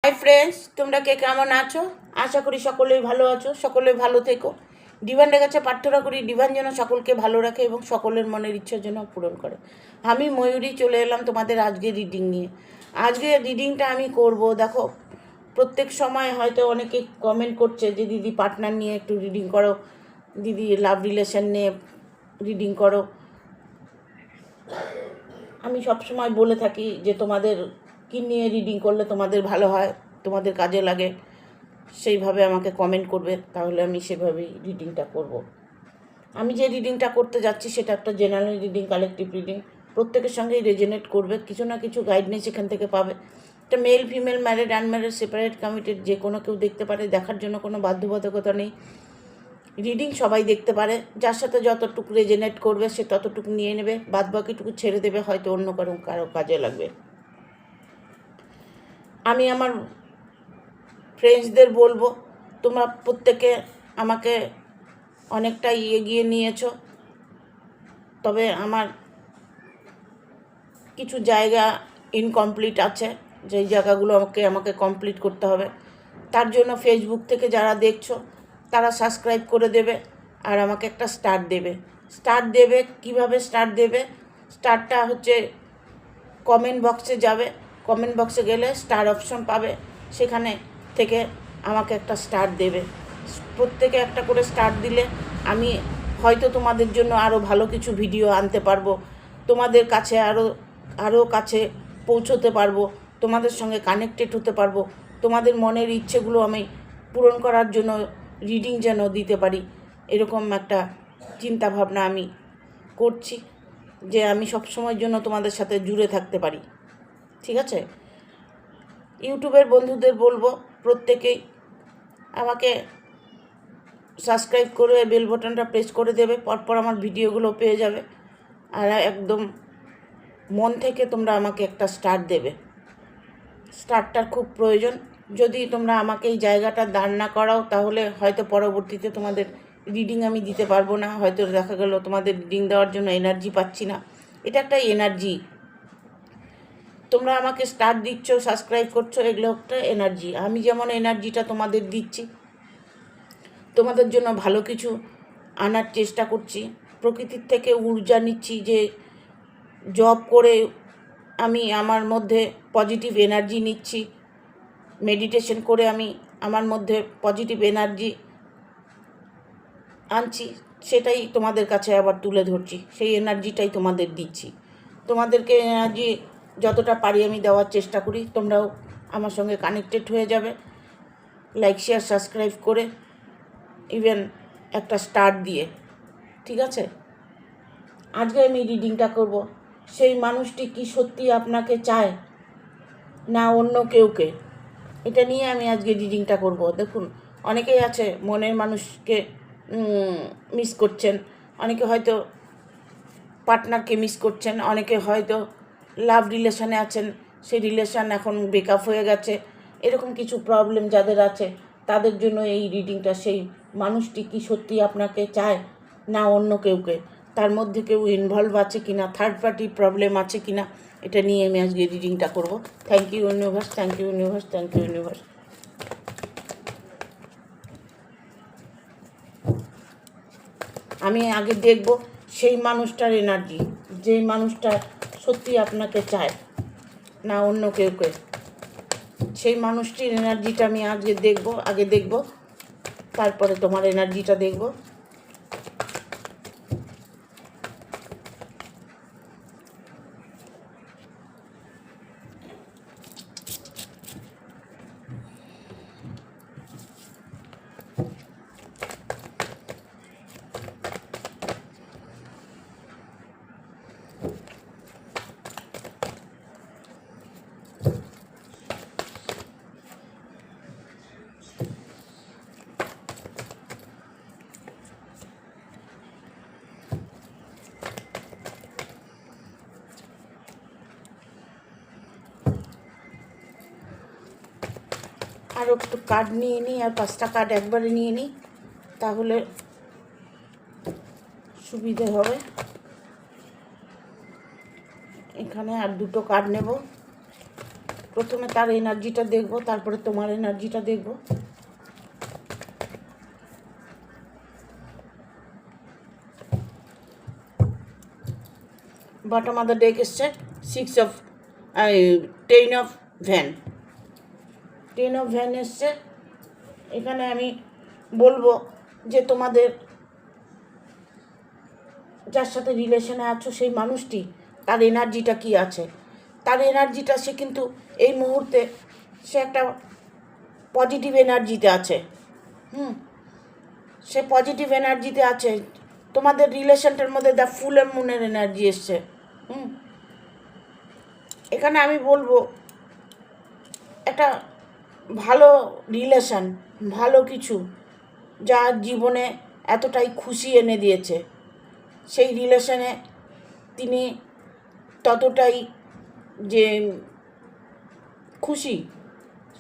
Hi friends, তোমরা কে কেমন আছো? আশা করি সকলেই ভালো আছো, সকলে ভালো থেকো। ডিভানের কাছে প্রার্থনা করি ডিভান যেন সকলকে ভালো রাখে এবং সকলের মনের ইচ্ছা যেন পূরণ করে। আমি ময়ূরী চলে এলাম তোমাদের আজকে রিডিং নিয়ে। আজকে রিডিংটা আমি করব। দেখো, প্রত্যেক সময় হয়তো অনেকে কমেন্ট করছে যে দিদি পার্টনার নিয়ে একটু রিডিং করো, দিদি লাভ রিলেশন নিয়ে রিডিং করো। আমি সবসময় বলে থাকি যে তোমাদের কী নিয়ে রিডিং করলে তোমাদের ভালো হয়, তোমাদের কাজে লাগে, সেইভাবে আমাকে কমেন্ট করবে, তাহলে আমি সেভাবেই রিডিংটা করব। আমি যে রিডিংটা করতে যাচ্ছি সেটা একটা জেনারেল রিডিং, কালেকটিভ রিডিং। প্রত্যেকের সঙ্গেই রেজোনেট করবে, কিছু না কিছু গাইডনেস এখান থেকে পাবে। এটা male female, married unmarried, separate committed, যে কোনো কেউ দেখতে পারে, দেখার জন্য কোনো বাধ্যবাধকতা নেই। রিডিং সবাই দেখতে পারে, যার সাথে যতটুকু রেজোনেট করবে সে ততটুকু নিয়ে নেবে, বাদ বাকিটুকু ছেড়ে দেবে, হয়তো অন্য কারো কাজে লাগবে। আমি আমার ফ্রেন্ডসদের বলবো, তোমরা প্রত্যেকে আমাকে অনেকটাই এগিয়ে নিয়েছো, তবে আমার কিছু জায়গা ইনকমপ্লিট আছে, যেই জায়গাগুলো আমাকে কমপ্লিট করতে হবে। তার জন্য ফেসবুক থেকে যারা দেখছো তারা সাবস্ক্রাইব করে দেবে আর আমাকে একটা স্টার দেবে। কিভাবে স্টার দেবে? স্টারটা হচ্ছে কমেন্ট বক্সে যাবে, কমেন্ট বক্সে গেলে স্টার অপশন পাবে, সেখানে থেকে আমাকে একটা স্টার দেবে। প্রত্যেকে একটা করে স্টার দিলে আমি হয়তো তোমাদের জন্য আরও ভালো কিছু ভিডিও আনতে পারবো, তোমাদের কাছে আরও কাছে পৌঁছতে পারবো, তোমাদের সঙ্গে কানেক্টেড হতে পারবো, তোমাদের মনের ইচ্ছেগুলো আমি পূরণ করার জন্য রিডিং যেন দিতে পারি, এরকম একটা চিন্তাভাবনা আমি করছি, যে আমি সবসময়ের জন্য তোমাদের সাথে জুড়ে থাকতে পারি। ঠিক আছে? ইউটিউবের বন্ধুদের বলবো প্রত্যেকেই আমাকে সাবস্ক্রাইব করে বেল বাটনটা প্রেস করে দেবে, পরপর আমার ভিডিওগুলো পেয়ে যাবে। আর একদম মন থেকে তোমরা আমাকে একটা স্টার দেবে, স্টারটার খুব প্রয়োজন। যদি তোমরা আমাকে এই জায়গাটা দাঁড় না করাও, তাহলে হয়তো পরবর্তীতে তোমাদের রিডিং আমি দিতে পারবো না, হয়তো দেখা গেল তোমাদের রিডিং দেওয়ার জন্য এনার্জি পাচ্ছি না। এটা একটা এনার্জি, তোমরা আমাকে স্টার দিচ্ছ, সাবস্ক্রাইব করছো, এগুলো একটা এনার্জি। আমি যেমন এনার্জিটা তোমাদের দিচ্ছি, তোমাদের জন্য ভালো কিছু আনার চেষ্টা করছি, প্রকৃতির থেকে ঊর্জা নিচ্ছি, যে জব করে আমি আমার মধ্যে পজিটিভ এনার্জি নিচ্ছি, মেডিটেশন করে আমি আমার মধ্যে পজিটিভ এনার্জি আনছি, সেটাই তোমাদের কাছে আবার তুলে ধরছি, সেই এনার্জিটাই তোমাদের দিচ্ছি। তোমাদেরকে এনার্জি যতটা পারি আমি দেওয়ার চেষ্টা করি, তোমরাও আমার সঙ্গে কানেক্টেড হয়ে যাবে, লাইক শেয়ার সাবস্ক্রাইব করে, ইভেন একটা স্টার দিয়ে। ঠিক আছে? আজকে আমি রিডিংটা করব, সেই মানুষটি কি সত্যি আপনাকে চায় না অন্য কেউকে, এটা নিয়ে আমি আজকে রিডিংটা করব। দেখুন, অনেকেই আছে মনের মানুষকে মিস করছেন, অনেকে হয়তো পার্টনারকে মিস করছেন, অনেকে হয়তো লাভ রিলেশনে আছেন, সেই রিলেশন এখন ব্রেকআপ হয়ে গেছে, এরকম কিছু প্রবলেম যাদের আছে তাদের জন্য এই রিডিংটা। সেই মানুষটি কি সত্যি আপনাকে চায় না অন্য কেউকে, তার মধ্যে কেউ ইনভলভ আছে কিনা, থার্ড পার্টি প্রবলেম আছে কিনা, এটা নিয়ে আমি আজকে রিডিংটা করব। Thank you universe, thank you universe, thank you universe. আমি আগে দেখব সেই মানুষটার এনার্জি, যেই মানুষটা সত্যি আপনাকে চায় না অন্য কেউকে, সেই মানুষটির এনার্জিটা আমি আগে দেখব, তারপরে তোমার এনার্জিটা দেখব। আরও একটু কার্ড নিয়ে নিই, আর 5টা কার্ড একবারে নিয়ে নিই, তাহলে সুবিধে হবে। এখানে আর 2টো কার্ড নেব। প্রথমে তার এনার্জিটা দেখব, তারপরে তোমার এনার্জিটা দেখব। বটম অফ দ্য ডেক এসছে 10 অফ ভ্যান। 10 অফ ভ্যান এসছে। এখানে আমি বলবো যে তোমাদের যার সাথে রিলেশনে আছো সেই মানুষটি, তার এনার্জিটা কি আছে। তার এনার্জিটা, সে কিন্তু এই মুহূর্তে সে একটা পজিটিভ এনার্জিতে আছে। সে পজিটিভ এনার্জিতে আছে। তোমাদের রিলেশনটার মধ্যে দ্য ফুল মুনের এনার্জি এসছে। এখানে আমি বলবো একটা ভালো রিলেশন, ভালো কিছু যা জীবনে এতটাই খুশি এনে দিয়েছে, সেই রিলেশনে তিনি ততটাই যে খুশি,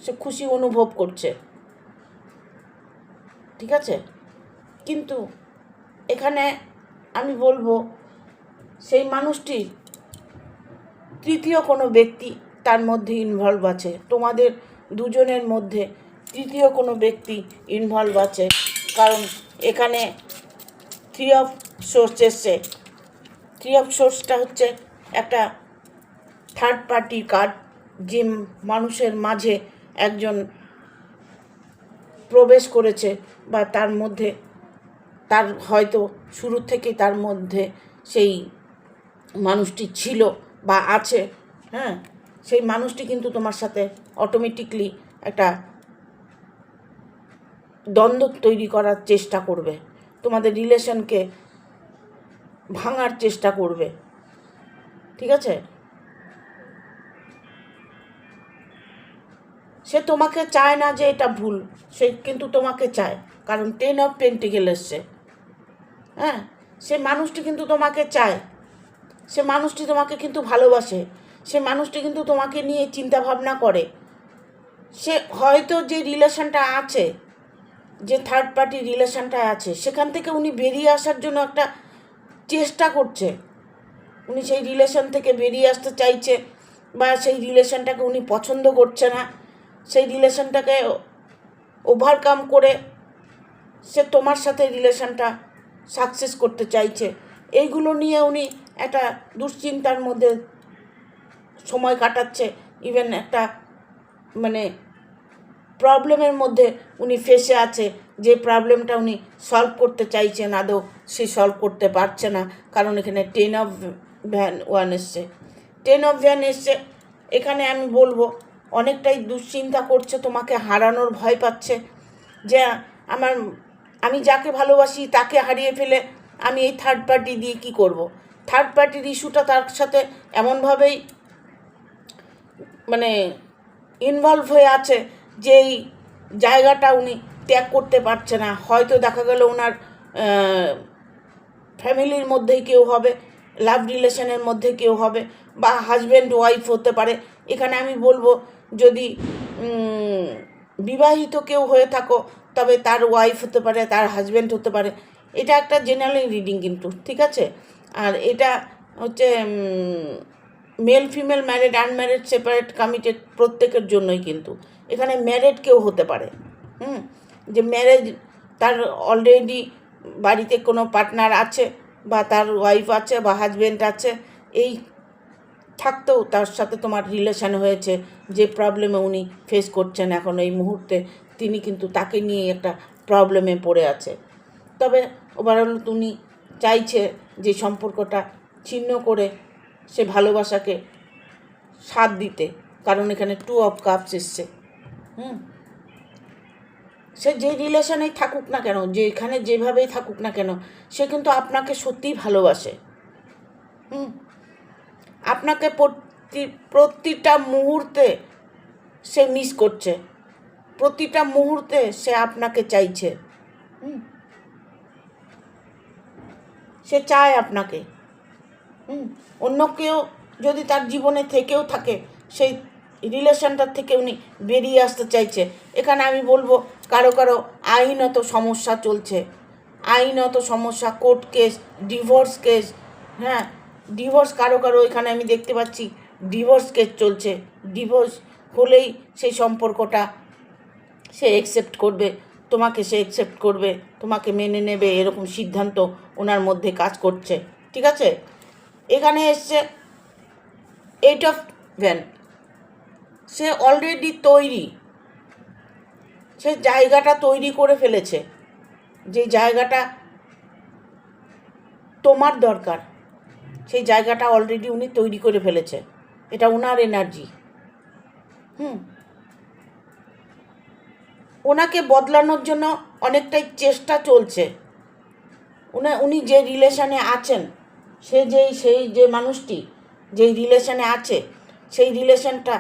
সে খুশি অনুভব করছে, ঠিক আছে। কিন্তু এখানে আমি বলবো সেই মানুষটির তৃতীয় কোনো ব্যক্তি তার মধ্যে ইনভলভ আছে। তোমাদের দুজনের মধ্যে তৃতীয় কোনো ব্যক্তি ইনভলভ আছে, কারণ এখানে 3 অফ সোর্স এসছে। 3 অফ সোর্সটা হচ্ছে একটা থার্ড পার্টি কার্ড, যে মানুষের মাঝে একজন প্রবেশ করেছে, বা তার মধ্যে তার হয়তো শুরু থেকে তার মধ্যে সেই মানুষটি ছিল বা আছে। সেই মানুষটি কিন্তু তোমার সাথে অটোমেটিকলি একটা দ্বন্দ্ব তৈরি করার চেষ্টা করবে, তোমাদের রিলেশনকে ভাঙার চেষ্টা করবে, ঠিক আছে। সে তোমাকে চায় না যে এটা ভুল, সে কিন্তু তোমাকে চায়, কারণ 10 অফ পেন্টিকেল এসছে। সে মানুষটি কিন্তু তোমাকে চায়, সে মানুষটি তোমাকে কিন্তু ভালোবাসে, সে মানুষটি কিন্তু তোমাকে নিয়ে চিন্তা ভাবনা করে। সে হয়তো যে রিলেশনটা আছে, যে থার্ড পার্টি রিলেশনটা আছে, সেখান থেকে উনি বেরিয়ে আসার জন্য একটা চেষ্টা করছে। উনি সেই রিলেশন থেকে বেরিয়ে আসতে চাইছে, বা সেই রিলেশনটাকে উনি পছন্দ করছে না, সেই রিলেশনটাকে ওভারকাম করে সে তোমার সাথে রিলেশনটা সাকসেস করতে চাইছে। এইগুলো নিয়ে উনি একটা দুশ্চিন্তার মধ্যে সময় কাটাচ্ছে, ইভেন একটা মানে প্রবলেমের মধ্যে উনি ফেসে আছে, যে প্রবলেমটা উনি সলভ করতে চাইছেন, আদৌ সে সলভ করতে পারছে না, কারণ এখানে 10 অফ ভ্যান এসছে। 10 অফ ভ্যান এসছে। এখানে আমি বলবো অনেকটাই দুশ্চিন্তা করছে, তোমাকে হারানোর ভয় পাচ্ছে, যে আমি যাকে ভালোবাসি তাকে হারিয়ে ফেলে আমি এই থার্ড পার্টি দিয়ে কী করব। থার্ড পার্টির ইস্যুটা তার সাথে এমনভাবেই মানে ইনভলভ হয়ে আছে যে এই জায়গাটা উনি ত্যাগ করতে পারছে না। হয়তো দেখা গেল ওনার ফ্যামিলির মধ্যেই কেউ হবে, লাভ রিলেশনের মধ্যে কেউ হবে, বা হাজব্যান্ড ওয়াইফ হতে পারে। এখানে আমি বলবো যদি বিবাহিত কেউ হয়ে থাকো, তবে তার ওয়াইফ হতে পারে, তার হাজব্যান্ড হতে পারে। এটা একটা জেনারেল রিডিং কিন্তু, ঠিক আছে। আর এটা হচ্ছে male female, married unmarried, separate committed, প্রত্যেকের জন্যই কিন্তু। এখানে ম্যারিড কেউ হতে পারে, যে ম্যারেজ, তার অলরেডি বাড়িতে কোনো পার্টনার আছে, বা তার ওয়াইফ আছে, বা হাজব্যান্ড আছে, এই থাকতেও তার সাথে তোমার রিলেশন হয়েছে, যে প্রবলেমে উনি ফেস করছেন এখন এই মুহূর্তে, তিনি কিন্তু তাকে নিয়ে একটা প্রবলেমে পড়ে আছে। তবে ওভারঅল উনি চাইছে যে সম্পর্কটা ছিন্ন করে সে ভালোবাসাকে সাথ দিতে, কারণ এখানে 2 অফ কাপস এসছে। সে যে রিলেশনেই থাকুক না কেন, যেখানে যেভাবেই থাকুক না কেন, সে কিন্তু আপনাকে সত্যিই ভালোবাসে। আপনাকে প্রতিটা মুহূর্তে সে মিস করছে, প্রতিটা মুহূর্তে সে আপনাকে চাইছে, সে চায় আপনাকে। অন্য কেউ যদি তার জীবনে থেকেও থাকে, সেই রিলেশনটার থেকে উনি বেরিয়ে আসতে চাইছে। এখানে আমি বলবো কারো কারো আইনত সমস্যা চলছে, আইনত সমস্যা, court case, divorce case. Divorce কারো কারো এখানে আমি দেখতে পাচ্ছি ডিভোর্স কেস চলছে, ডিভোর্স হলেই সেই সম্পর্কটা সে অ্যাকসেপ্ট করবে, তোমাকে সে অ্যাকসেপ্ট করবে, তোমাকে মেনে নেবে, এরকম সিদ্ধান্ত ওনার মধ্যে কাজ করছে। ঠিক আছে, এখানে এসছে 8 অফ ভ্যান। সে অলরেডি তৈরি, সে জায়গাটা তৈরি করে ফেলেছে, যে জায়গাটা তোমার দরকার সেই জায়গাটা অলরেডি উনি তৈরি করে ফেলেছে। এটা ওনার এনার্জি। ওনাকে বদলানোর জন্য অনেকটাই চেষ্টা চলছে। উনি যে রিলেশনে আছেন, সেই যে মানুষটি যেই রিলেশনে আছে, সেই রিলেশনটা,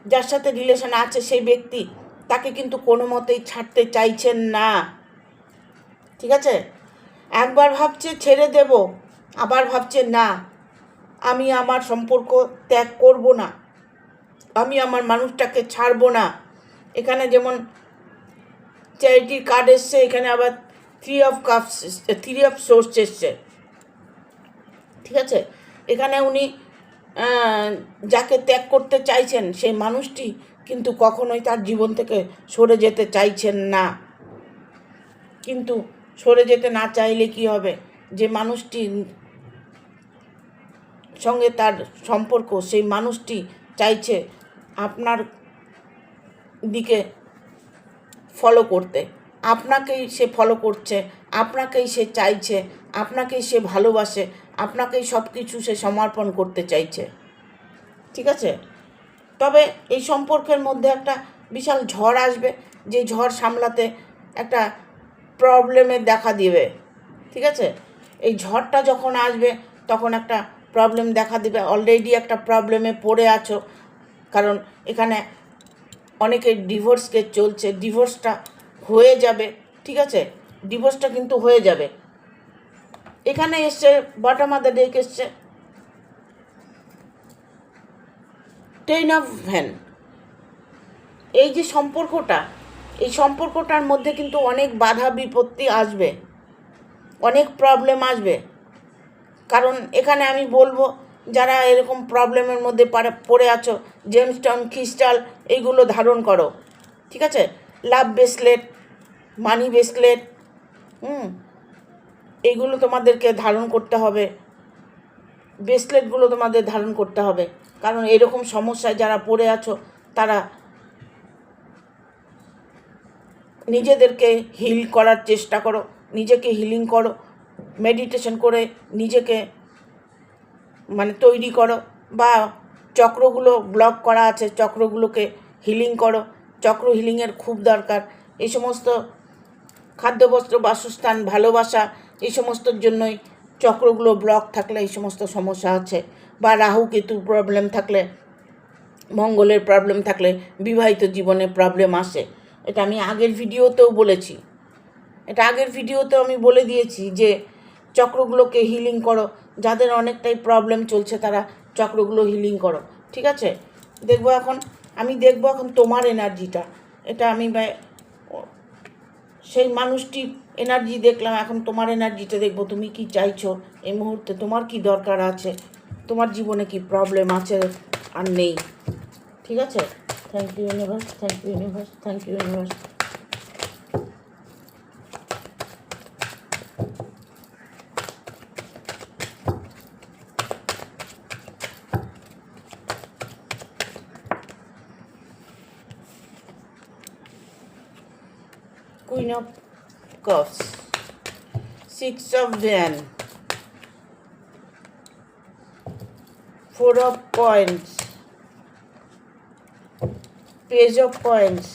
যার সাথে রিলেশনে আছে সেই ব্যক্তি তাকে কিন্তু কোনো মতেই ছাড়তে চাইছেন না। ঠিক আছে, একবার ভাবছে ছেড়ে দেব, আবার ভাবছে না, আমি আমার সম্পর্ক ত্যাগ করব না, আমি আমার মানুষটাকে ছাড়বো না। এখানে যেমন চ্যারিটির কার্ড এসছে, এখানে আবার 3 অফ কাপস, 3 অফ সোর্স এসছে। ঠিক আছে, এখানে উনি যাকে ত্যাগ করতে চাইছেন সেই মানুষটি কিন্তু কখনোই তার জীবন থেকে সরে যেতে চাইছেন না। কিন্তু সরে যেতে না চাইলে কি হবে, যে মানুষটির সঙ্গে তার সম্পর্ক, সেই মানুষটি চাইছে আপনার দিকে ফলো করতে, আপনাকেই সে ফলো করছে, আপনাকেই সে চাইছে, আপনাকেই সে ভালোবাসে, আপনাকেই সব কিছু সে সমর্পণ করতে চাইছে। ঠিক আছে, তবে এই সম্পর্কের মধ্যে একটা বিশাল ঝড় আসবে, যে ঝড় সামলাতে একটা প্রবলেমের দেখা দিবে। ঠিক আছে, এই ঝড়টা যখন আসবে তখন একটা প্রবলেম দেখা দিবে। অলরেডি একটা প্রবলেমে পড়ে আছো, কারণ এখানে অনেকের ডিভোর্স কেস চলছে, ডিভোর্সটা হয়ে যাবে। ঠিক আছে, ডিভোর্সটা কিন্তু হয়ে যাবে। এখানে এসছে বটম অফ দ্য ডেক এসছে 10 অফ ভ্যান। এই যে সম্পর্কটা, এই সম্পর্কটার মধ্যে কিন্তু অনেক বাধা বিপত্তি আসবে, অনেক প্রবলেম আসবে। কারণ এখানে আমি বলবো, যারা এরকম প্রবলেমের মধ্যে পড়ে আছো, জেমস্টোন, ক্রিস্টাল এইগুলো ধারণ করো। ঠিক আছে, লাভ ব্রেসলেট, মানি ব্রেসলেট, এইগুলো তোমাদেরকে ধারণ করতে হবে, ব্রেসলেটগুলো তোমাদের ধারণ করতে হবে। কারণ এরকম সমস্যায় যারা পড়ে আছো তারা নিজেদেরকে হিল করার চেষ্টা করো, নিজেকে হিলিং করো, মেডিটেশন করে নিজেকে তৈরি করো, বা চক্রগুলো ব্লক করা আছে চক্রগুলোকে হিলিং করো। চক্র হিলিংয়ের খুব দরকার। এই সমস্ত খাদ্য, বস্ত্র, বাসস্থান, ভালোবাসা, এই সমস্তর জন্যই চক্রগুলো ব্লক থাকলে এই সমস্ত সমস্যা আছে। বা রাহু কেতুর প্রবলেম থাকলে, মঙ্গলের প্রবলেম থাকলে বিবাহিত জীবনে প্রবলেম আসে। এটা আমি আগের ভিডিওতেও বলেছি, আমি বলে দিয়েছি যে চক্রগুলোকে হিলিং করো। যাদের অনেকটাই প্রবলেম চলছে তারা চক্রগুলো হিলিং করো। ঠিক আছে, আমি দেখবো এখন তোমার এনার্জিটা। এটা আমি সেই মানুষটির এনার্জি দেখলাম, এখন তোমার এনার্জিটা দেখবো। তুমি কি চাইছো এই মুহূর্তে, তোমার কি দরকার আছে, তোমার জীবনে কি প্রবলেম আছে আর নেই। ঠিক আছে, thank you universe, thank you universe, thank you universe. Queen of Cups, 6 of Wands, 4 of Coins, Page of Coins,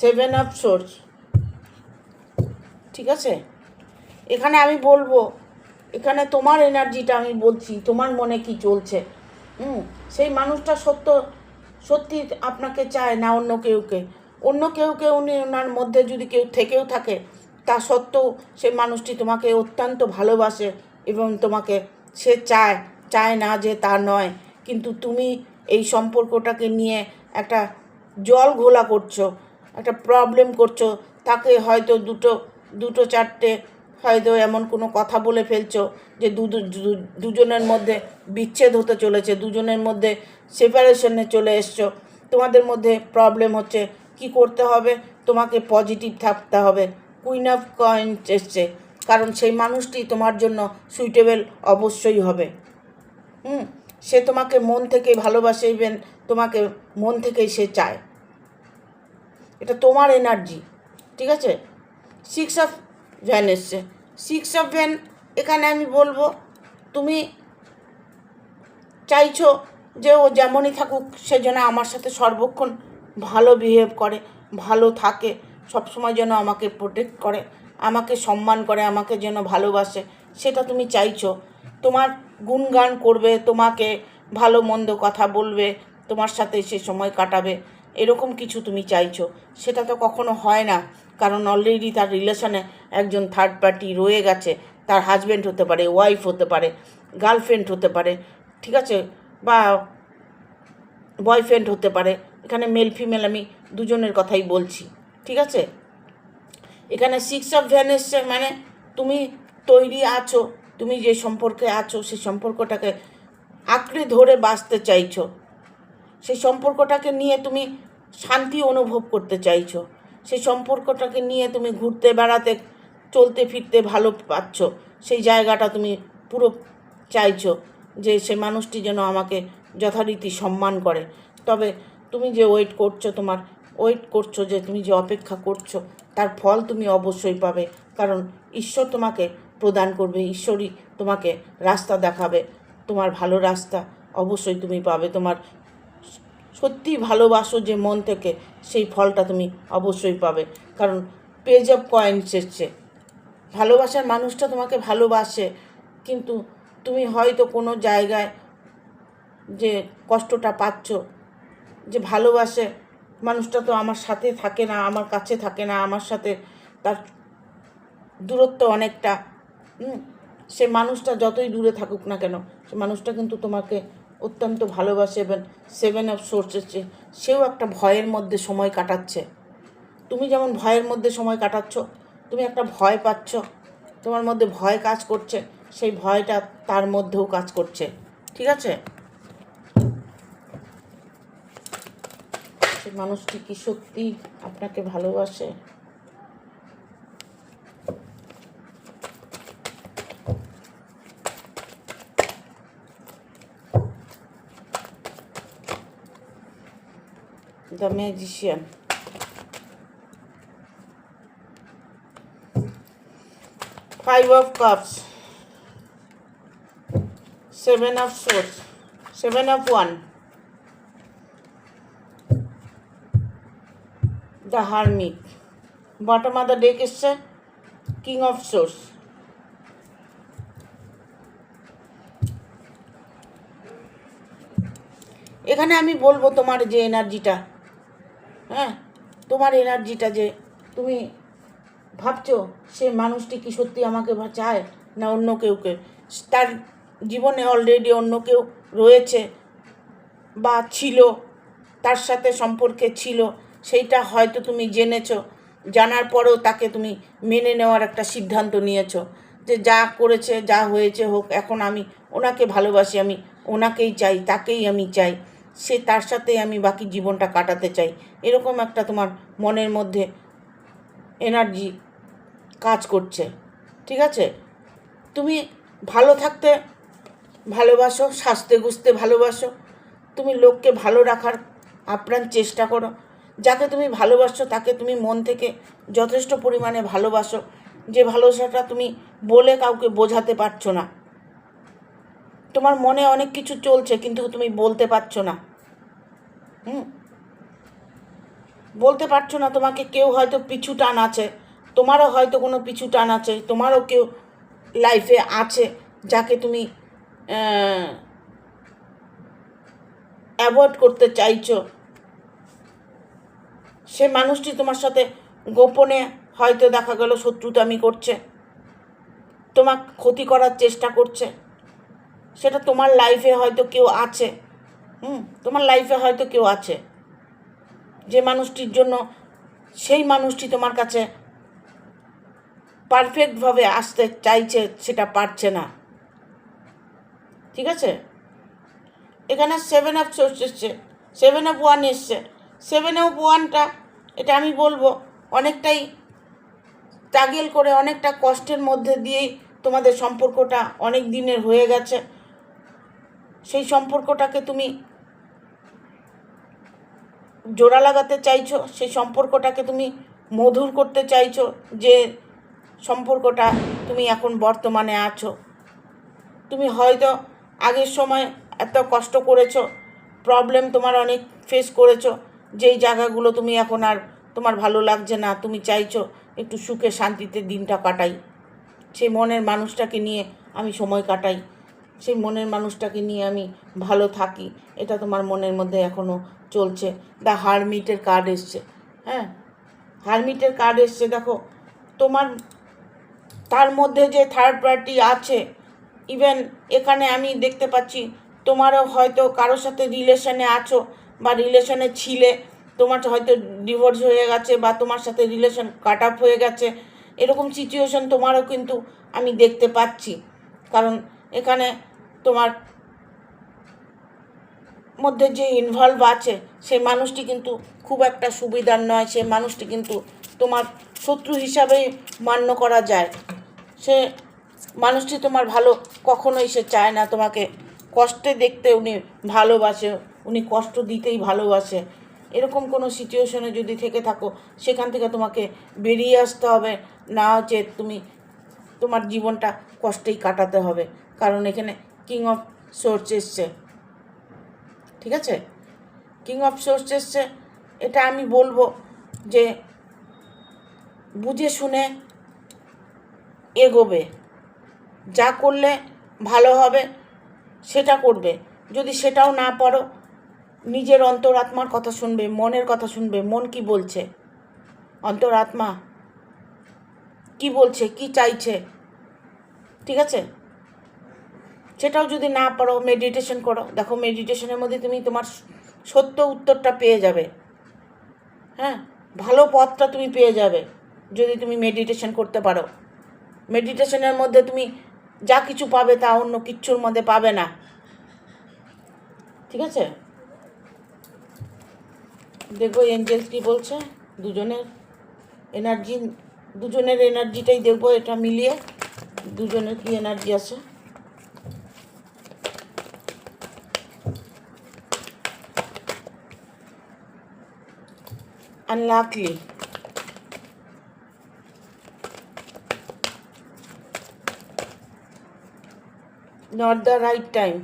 7 of Swords। ঠিক আছে, এখানে আমি বলবো, এখানে তোমার এনার্জিটা আমি বলছি, তোমার মনে কি চলছে। সেই মানুষটা সত্যি আপনাকে চায় না অন্য কেউকে উনি ওনার মধ্যে যদি কেউ থেকেও থাকে, তা সত্ত্বেও সেই মানুষটি তোমাকে অত্যন্ত ভালোবাসে এবং তোমাকে সে চায় না যে তা নয়। কিন্তু তুমি এই সম্পর্কটাকে নিয়ে একটা জল ঘোলা করছো, একটা প্রবলেম করছো। তাকে হয়তো দুটো চারটে হয়তো এমন কোনো কথা বলে ফেলছো যে দুজনের মধ্যে বিচ্ছেদ হতে চলেছে, দুজনের মধ্যে সেপারেশনে চলে এসছো, তোমাদের মধ্যে প্রবলেম হচ্ছে। কি করতে হবে? তোমাকে পজিটিভ থাকতে হবে। কুইন অফ কয়েন্স এসছে, কারণ সেই মানুষটি তোমার জন্য সুইটেবল অবশ্যই হবে। সে তোমাকে মন থেকে ভালোবাসে, ইভেন তোমাকে মন থেকেই সে চায়। এটা তোমার এনার্জি, ঠিক আছে? 6 অফ ভ্যান এসছে। 6 অফ ভ্যান, এখানে আমি বলবো তুমি চাইছো যে ও যেমনই থাকুক সে যেন আমার সাথে সর্বক্ষণ ভালো বিহেভ করে, ভালো থাকে, সবসময় যেন আমাকে প্রোটেক্ট করে, আমাকে সম্মান করে, আমাকে যেন ভালোবাসে, সেটা তুমি চাইছো। তোমার গুণগান করবে, তোমাকে ভালো মন্দ কথা বলবে, তোমার সাথে সে সময় কাটাবে, এরকম কিছু তুমি চাইছো। সেটা তো কখনো হয় না, কারণ অলরেডি তার রিলেশনে একজন থার্ড পার্টি রয়ে গেছে। তার হাজব্যান্ড হতে পারে, ওয়াইফ হতে পারে, গার্লফ্রেন্ড হতে পারে, ঠিক আছে, বা বয়ফ্রেন্ড হতে পারে। এখানে মেল ফিমেল আমি দুজনের কথাই বলছি, ঠিক আছে? এখানে 6 অফ ভ্যান এসছে, মানে তুমি তৈরি আছো, তুমি যে সম্পর্কে আছো সেই সম্পর্কটাকে আঁকড়ে ধরে বাঁচতে চাইছো, সেই সম্পর্কটাকে নিয়ে তুমি শান্তি অনুভব করতে চাইছো, সেই সম্পর্কটাকে নিয়ে তুমি ঘুরতে বেড়াতে চলতে ফিরতে ভালো পাচ্ছ, সেই জায়গাটা তুমি পুরো চাইছো যে সে মানুষটি যেন আমাকে যথারীতি সম্মান করে। তবে তুমি যে ওয়েট করছো, তোমার ওয়েট করছো, যে তুমি যে অপেক্ষা করছো, তার ফল তুমি অবশ্যই পাবে, কারণ ঈশ্বর তোমাকে প্রদান করবে, ঈশ্বরই তোমাকে রাস্তা দেখাবে, তোমার ভালো রাস্তা অবশ্যই তুমি পাবে। তোমার সত্যি ভালোবাসো যে মন থেকে, সেই ফলটা তুমি অবশ্যই পাবে, কারণ পেজ অফ কয়েন্স এসছে। ভালোবাসার মানুষটা তোমাকে ভালোবাসে, কিন্তু তুমি হয়তো কোনো জায়গায় যে কষ্টটা পাচ্ছ, যে ভালোবাসে মানুষটা তো আমার সাথে থাকে না, আমার কাছে থাকে না, আমার সাথে তার দূরত্ব অনেকটা। সে মানুষটা যতই দূরে থাকুক না কেন, সে মানুষটা কিন্তু তোমাকে অত্যন্ত ভালোবাসে। এবং 7 অফ সোর্স এসছে, সেও একটা ভয়ের মধ্যে সময় কাটাচ্ছে। তুমি যেমন ভয়ের মধ্যে সময় কাটাচ্ছ, তুমি একটা ভয় পাচ্ছ, তোমার মধ্যে ভয় কাজ করছে, সেই ভয়টা তার মধ্যেও কাজ করছে, ঠিক আছে? সে মানুষটি কি সত্যি আপনাকে ভালোবাসে? The magician, 5 of cups, 7 of swords, 7 of wands, the hermit, bottom of the deck এসছে king of swords। এখানে আমি বলবো তোমার যে এনার্জিটা, তোমার এনার্জিটা, যে তুমি ভাবছো সে মানুষটি কি সত্যি আমাকে চায় না অন্য কেউকে, তার জীবনে অলরেডি অন্য কেউ রয়েছে বা ছিল, তার সাথে সম্পর্কে ছিল, সেইটা হয়তো তুমি জেনেছো, জানার পরেও তাকে তুমি মেনে নেওয়ার একটা সিদ্ধান্ত নিয়েছো যে যা করেছে যা হয়েছে হোক, এখন আমি ওনাকে ভালোবাসি, আমি ওনাকেই চাই, তাকেই আমি চাই, সে তার সাথেই আমি বাকি জীবনটা কাটাতে চাই, এরকম একটা তোমার মনের মধ্যে এনার্জি কাজ করছে, ঠিক আছে? তুমি ভালো থাকতে ভালোবাসো, সাজতে গুজতে ভালোবাসো, তুমি লোককে ভালো রাখার আপ্রাণ চেষ্টা করো, যাকে তুমি ভালোবাসো তাকে তুমি মন থেকে যথেষ্ট পরিমাণে ভালোবাসো, যে ভালোবাসাটা তুমি বলে কাউকে বোঝাতে পারছো না, তোমার মনে অনেক কিছু চলছে কিন্তু তুমি বলতে পারছো না, বলতে পারছো না, তোমাকে কেউ হয়তো পিছু টান আছে, তোমারও হয়তো কোনো পিছু টান আছে, তোমারও কেউ লাইফে আছে যাকে তুমি অ্যাভয়েড করতে চাইছো, সে মানুষটি তোমার সাথে গোপনে হয়তো দেখা গেল শত্রুতামি করছে, তোমার ক্ষতি করার চেষ্টা করছে, সেটা তোমার লাইফে হয়তো কেউ আছে, তোমার লাইফে হয়তো কেউ আছে, যে মানুষটির জন্য সেই মানুষটি তোমার কাছে পারফেক্টভাবে আসতে চাইছে, সেটা পারছে না। ঠিক আছে, এখানে 7 অফ সোর্স এসছে, 7 অফ 1 এসছে। 7 অফ 1টা এটা আমি বলবো অনেকটাই স্ট্রাগল করে, অনেকটা কষ্টের মধ্যে দিয়েই তোমাদের সম্পর্কটা অনেক দিনের হয়ে গেছে। সেই সম্পর্কটাকে তুমি জোড়া লাগাতে চাইছো, সেই সম্পর্কটাকে তুমি মধুর করতে চাইছো, যে সম্পর্কটা তুমি এখন বর্তমানে আছো। তুমি হয়তো আগের সময় এত কষ্ট করেছো, প্রবলেম তোমার অনেক ফেস করেছো, যেই জায়গাগুলো তুমি এখন আর তোমার ভালো লাগছে না, তুমি চাইছো একটু সুখে শান্তিতে দিনটা কাটাই, সেই মনের মানুষটাকে নিয়ে আমি সময় কাটাই, সেই মনের মানুষটাকে নিয়ে আমি ভালো থাকি, এটা তোমার মনের মধ্যে এখনও চলছে। দ্য হারমিটের কার্ড এসছে। হ্যাঁ, হারমিটের কার্ড এসছে। দেখো, তোমার তার মধ্যে যে থার্ড পার্টি আছে, ইভেন এখানে আমি দেখতে পাচ্ছি তোমারও হয়তো কারোর সাথে রিলেশনে আছো বা রিলেশনে ছিলে, তোমার হয়তো ডিভোর্স হয়ে গেছে বা তোমার সাথে রিলেশন কাট আপ হয়ে গেছে, এরকম সিচুয়েশন তোমারও কিন্তু আমি দেখতে পাচ্ছি। কারণ এখানে তোমার মধ্যে যে ইনভলভ আছে সেই মানুষটি কিন্তু খুব একটা সুবিধার নয়, সে মানুষটি কিন্তু তোমার শত্রু হিসাবেই মান্য করা যায়। সে মানুষটি তোমার ভালো কখনোই সে চায় না, তোমাকে কষ্টে দেখতে উনি ভালোবাসে, উনি কষ্ট দিতেই ভালোবাসে। এরকম কোনো সিচুয়েশনে যদি থেকে থাকো, সেখান থেকে তোমাকে বেরিয়ে আসতে হবে, না হচ্ছে তুমি তোমার জীবনটা কষ্টেই কাটাতে হবে। কারণ এখানে কিং অফ সোর্স এসছে। ঠিক আছে, কিং অফ সোর্স এসছে। এটা আমি বলবো যে বুঝে শুনে এগোবে, যা করলে ভালো হবে সেটা করবে। যদি সেটাও না পারো, নিজের অন্তরাত্মার কথা শুনবে, মনের কথা শুনবে, মন কি বলছে, অন্তরাত্মা কি বলছে, কি চাইছে। ঠিক আছে, সেটাও যদি না পারো, মেডিটেশন করো। দেখো, মেডিটেশনের মধ্যে তুমি তোমার সত্য উত্তরটা পেয়ে যাবে। হ্যাঁ, ভালো পথটা তুমি পেয়ে যাবে যদি তুমি মেডিটেশন করতে পারো। মেডিটেশনের মধ্যে তুমি যা কিছু পাবে তা অন্য কিচ্ছুর মধ্যে পাবে না। ঠিক আছে, দেখবো এঞ্জেলস কি বলছে, দুজনের এনার্জিটাই দেখবো, এটা মিলিয়ে দুজনের কি এনার্জি আছে। আনলাকলি, not the right time,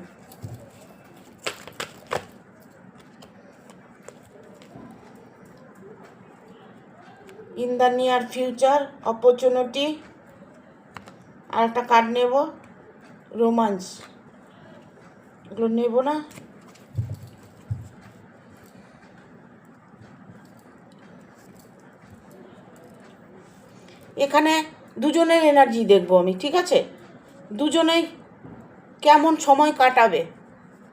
in the near future, opportunity। আর একটা কার্ড নেব, রোমান্স। এগুলো নেব না, এখানে দুজনের এনার্জি দেখবো আমি। ঠিক আছে, দুজনেই কেমন সময় কাটাবে।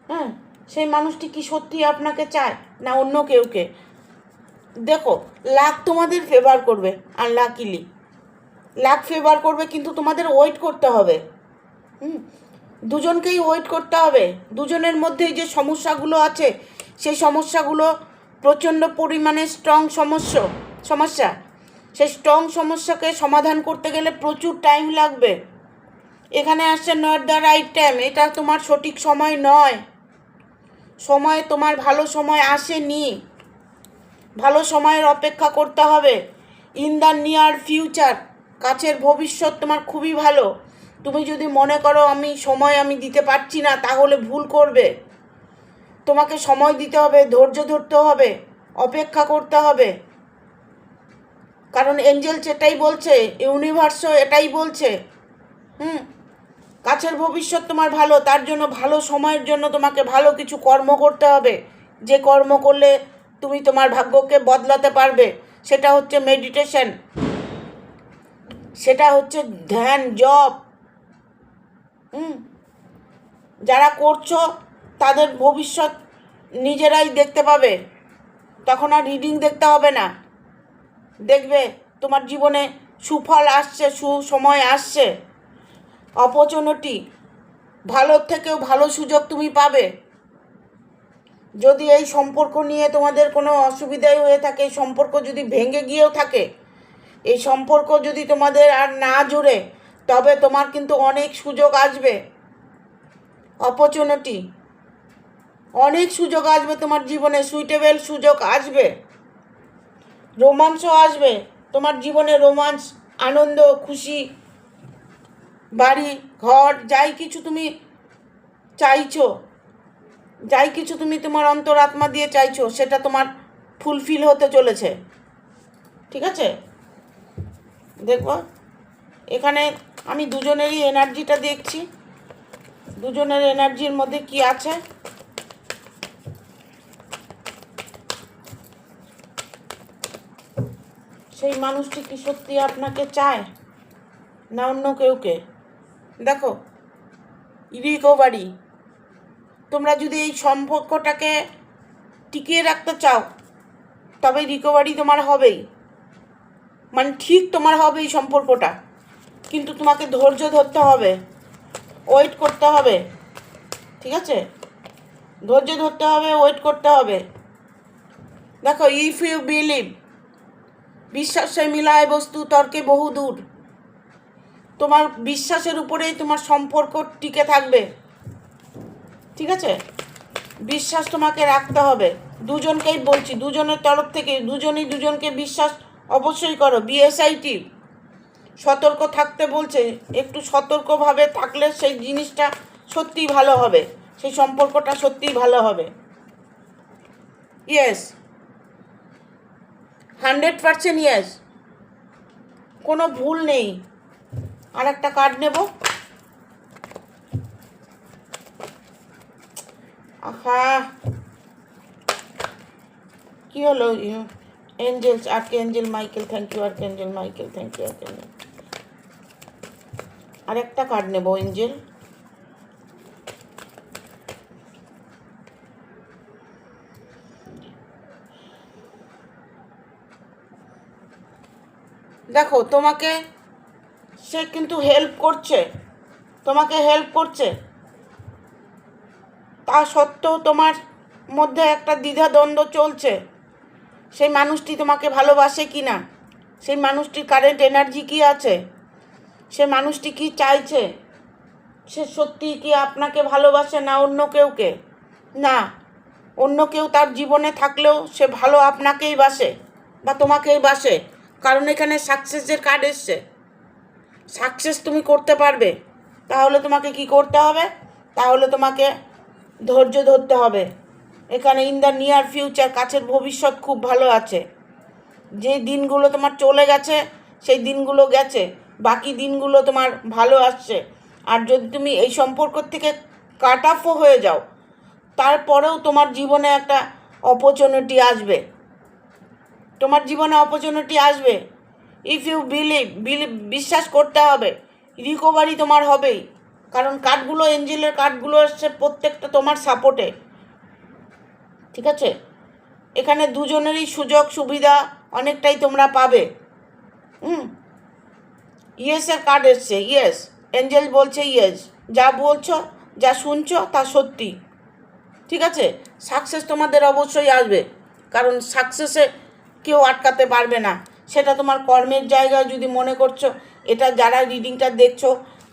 হ্যাঁ, সেই মানুষটি কি সত্যি আপনাকে চায় না অন্য কেউকে। দেখো, লাক তোমাদের ফেভার করবে, আনলাকিলি লাক ফেভার করবে, কিন্তু তোমাদের ওয়েট করতে হবে। দুজনকেই ওয়েট করতে হবে। দুজনের মধ্যেই যে সমস্যাগুলো আছে, সেই সমস্যাগুলো প্রচণ্ড পরিমাণে স্ট্রং সমস্যা। সেই স্ট্রং সমস্যাকে সমাধান করতে গেলে প্রচুর টাইম লাগবে। এখানে আসছে নট দ্য রাইট টাইম, এটা তোমার সঠিক সময় নয়। সময় তোমার ভালো সময় আসেনি, ভালো সময়ের অপেক্ষা করতে হবে। ইন দ্য নিয়ার ফিউচার, কাছের ভবিষ্যৎ তোমার খুবই ভালো। তুমি যদি মনে করো আমি দিতে পারছি না, তাহলে ভুল করবে। তোমাকে সময় দিতে হবে, ধৈর্য ধরতে হবে, অপেক্ষা করতে হবে। কারণ এঞ্জেলস এটাই বলছে, ইউনিভার্সও এটাই বলছে। কাছের ভবিষ্যৎ তোমার ভালো, তার জন্য ভালো সময়ের জন্য তোমাকে ভালো কিছু কর্ম করতে হবে। যে কর্ম করলে তুমি তোমার ভাগ্যকে বদলাতে পারবে, সেটা হচ্ছে মেডিটেশন, সেটা হচ্ছে ধ্যান, জপ। যারা করছো তাদের ভবিষ্যৎ নিজেরাই দেখতে পাবে, তখন আর রিডিং দেখতে হবে না। দেখবে তোমার জীবনে সুফল আসছে, সুসময় আসছে, অপরচুনিটি, ভালোর থেকেও ভালো সুযোগ তুমি পাবে। যদি এই সম্পর্ক নিয়ে তোমাদের কোনো অসুবিধাই হয়ে থাকে, এই সম্পর্ক যদি ভেঙে গিয়েও থাকে, এই সম্পর্ক যদি তোমাদের আর না জুড়ে, তবে তোমার কিন্তু অনেক সুযোগ আসবে, অপরচুনিটি, অনেক সুযোগ আসবে তোমার জীবনে, সুইটেবল সুযোগ আসবে, রোমান্সও আসবে তোমার জীবনে, রোমান্স, আনন্দ, খুশি, বাড়ি ঘর, যাই কিছু তুমি চাইছো, যাই কিছু তুমি তোমার অন্তরাত্মা দিয়ে চাইছো, সেটা তোমার ফুলফিল হতে চলেছে। ঠিক আছে, দেখবো এখানে আমি দুজনেরই এনার্জিটা দেখছি, দুজনের এনার্জির মধ্যে কি আছে। সেই মানুষটি কি সত্যি আপনাকে চায় না অন্য কেউকে? দেখো, রিকভারি, তোমরা যদি এই সম্পর্কটাকে টিকিয়ে রাখতে চাও, তবে রিকভারি তোমার হবেই, মানে ঠিক তোমার হবে এই সম্পর্কটা, কিন্তু তোমাকে ধৈর্য ধরতে হবে, ওয়েট করতে হবে। ঠিক আছে, ধৈর্য ধরতে হবে, ওয়েট করতে হবে। দেখো, ইফ ইউ বিলিভ, বিশ্বাসে মিলায় বস্তু তর্কে বহু দূর। তোমার বিশ্বাসের উপরেই তোমার সম্পর্ক টিকে থাকবে। ঠিক আছে, বিশ্বাস তোমাকে রাখতে হবে। দুজনকেই বলছি, দুজনের তরফ থেকে দুজনই দুজনকে বিশ্বাস অবশ্যই করো। বিএসআইটি সতর্ক থাকতে বলছে, একটু সতর্কভাবে থাকলে সেই জিনিসটা সত্যিই ভালো হবে, সেই সম্পর্কটা সত্যিই ভালো হবে। ইয়েস, 100% ইয়েস, কোনো ভুল নেই। আর একটা কার্ড নেব। আহা, কি হলো? Angels, archangel Michael, thank you archangel Michael, thank you archangel. আর একটা কার্ড নেব, এঞ্জেল। দেখো, তোমাকে সে কিন্তু হেল্প করছে, তোমাকে হেল্প করছে, তা সত্ত্বেও তোমার মধ্যে একটা দ্বিধাদ্বন্দ্ব চলছে। সেই মানুষটি তোমাকে ভালোবাসে কি না, সেই মানুষটির কারেন্ট এনার্জি কি আছে, সে মানুষটি কি চাইছে, সে সত্যি কি আপনাকে ভালোবাসে না অন্য কেউকে? না, অন্য কেউ তার জীবনে থাকলেও সে ভালো আপনাকেই বাসে বা তোমাকেই বাসে, কারণ এখানে সাকসেসের কার্ড এসছে। সাকসেস তুমি করতে পারবে, তাহলে তোমাকে কি করতে হবে? তাহলে তোমাকে ধৈর্য ধরতে হবে। এখানে ইন দ্য নিয়ার ফিউচার, কাছের ভবিষ্যৎ খুব ভালো আছে। যে দিনগুলো তোমার চলে গেছে সেই দিনগুলো গেছে, বাকি দিনগুলো তোমার ভালো আসছে। আর যদি তুমি এই সম্পর্ক থেকে কাট অফও হয়ে যাও, তারপরেও তোমার জীবনে একটা অপরচুনিটি আসবে, তোমার জীবনে অপরচুনিটি আসবে। ইফ ইউ বিলিভ, বিশ্বাস করতে হবে, রিকভারি তোমার হবেই। কারণ কার্ডগুলো, এঞ্জেলের কার্ডগুলো আসছে প্রত্যেকটা তোমার সাপোর্টে। ঠিক আছে, এখানে দুজনেরই সুযোগ সুবিধা অনেকটাই তোমরা পাবে। ইয়েসের কার্ড এসছে, ইয়েস, এঞ্জেল বলছে ইয়েস, যা বলছো, যা শুনছো তা সত্যি। ঠিক আছে, সাকসেস তোমাদের অবশ্যই আসবে, কারণ সাকসেসে কেউ আটকাতে পারবে না। সেটা তোমার কর্মের জায়গায় যদি মনে করছো, এটা যারা রিডিংটা দেখছো,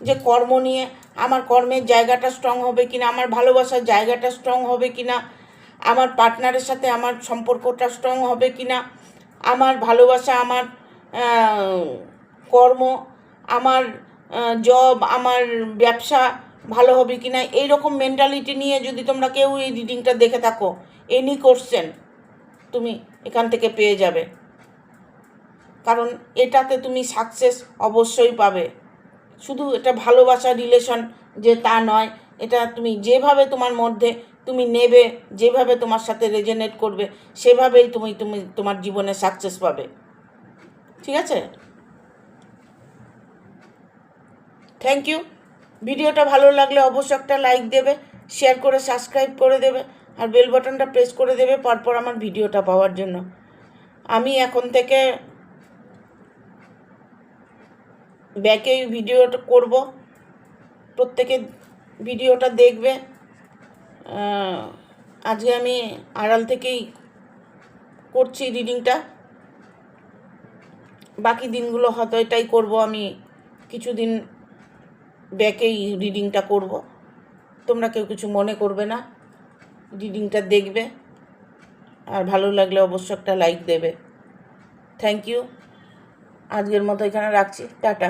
যে কর্ম নিয়ে আমার কর্মের জায়গাটা স্ট্রং হবে কিনা, আমার ভালোবাসার জায়গাটা স্ট্রং হবে কিনা, আমার পার্টনারের সাথে আমার সম্পর্কটা স্ট্রং হবে কিনা, আমার ভালোবাসা, আমার কর্ম, আমার জব, আমার ব্যবসা ভালো হবে কিনা, এই রকম মেন্টালিটি নিয়ে যদি তোমরা কেউ এই রিডিংটা দেখে থাকো, এনি কোশ্চেন তুমি এখান থেকে পেয়ে যাবে, কারণ এটাতে তুমি সাকসেস অবশ্যই পাবে। শুধু এটা ভালোবাসা রিলেশন যে তা নয়, এটা তুমি যেভাবে তোমার মধ্যে তুমি নেবে, যেভাবে তোমার সাথে রেজনেট করবে, সেভাবেই তুমি তোমার জীবনে সাকসেস পাবে। ঠিক আছে, থ্যাংক ইউ। ভিডিওটা ভালো লাগলে অবশ্যই একটা লাইক দেবে, শেয়ার করে সাবস্ক্রাইব করে দেবে, আর বেল বাটনটা প্রেস করে দেবে পরপর আমার ভিডিওটা পাওয়ার জন্য। আমি এখন থেকে ব্যাকেই ভিডিওটা করব, প্রত্যেকে ভিডিওটা দেখবে। আজকে আমি আড়াল থেকেই করছি রিডিংটা, বাকি দিনগুলো হয়তো এটাই করব, আমি কিছুদিন ব্যাকেই রিডিংটা করব। তোমরা কেউ কিছু মনে করবে না, রিডিংটা দেখবে, আর ভালো লাগলে অবশ্য একটা লাইক দেবে। Thank you. আজকের মতো এখানে রাখছি, টাটা।